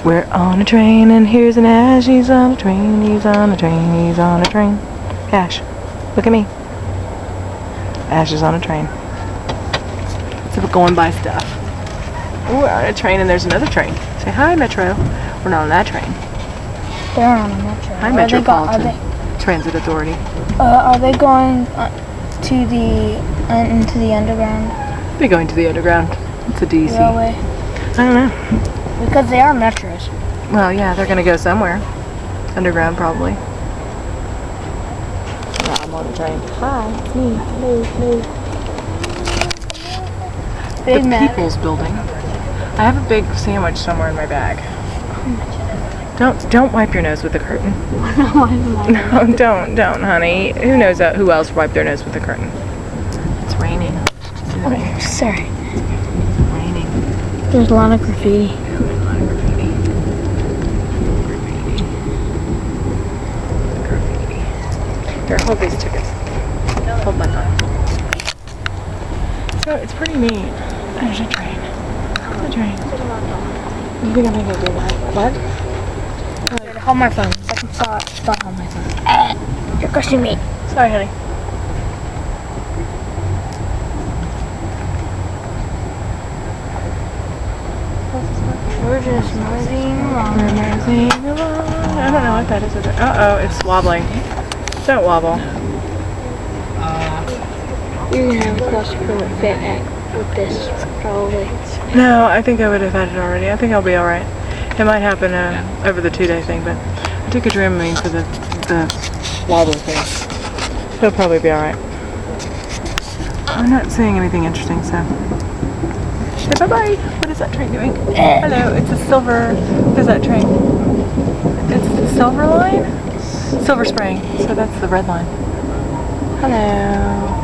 We're on a train and here's an Ash. He's on a train, he's on a train, he's on a train. Ash, look at me. Ash is on a train. So we're going by stuff. Ooh, we're on a train and there's another train. Say hi, Metro. We're not on that train. They're on a metro. Hi, Metropolitan Transit Authority. Are they going to the into the underground? They're going to the underground. It's a DC. Railway. I don't know. Because they are metros. Well, yeah, they're going to go somewhere. Underground, probably. Yeah, I'm on a train. Hi, it's me. Hello, hello. Big The Mac. People's Building. I have a big sandwich somewhere in my bag. Don't wipe your nose with the curtain. No, don't, honey. Who knows who else wiped their nose with the curtain? It's raining. Oh, sorry. It's raining. There's a lot of graffiti. Here, hold these tickets. Hold my phone. So it's pretty neat. There's a train. A train. You think I'm gonna do that? What? Hold my phone. I can stop on my phone. You're crushing me. Sorry, honey. We're just moving along. We're moving along. I don't know what that is. Uh-oh, it's wobbling. Don't wobble. You're gonna have a claustrophobic fit with this, probably. No, I think I would have had it already. I think I'll be alright. It might happen over the 2-day thing, but I took a Dramamine for the wobble thing. He'll probably be alright. I'm not seeing anything interesting, so. Say bye-bye. What is that train doing? Hello, it's a silver. What is that train? It's the Silver Line? Silver Spring. So that's the red line. Hello.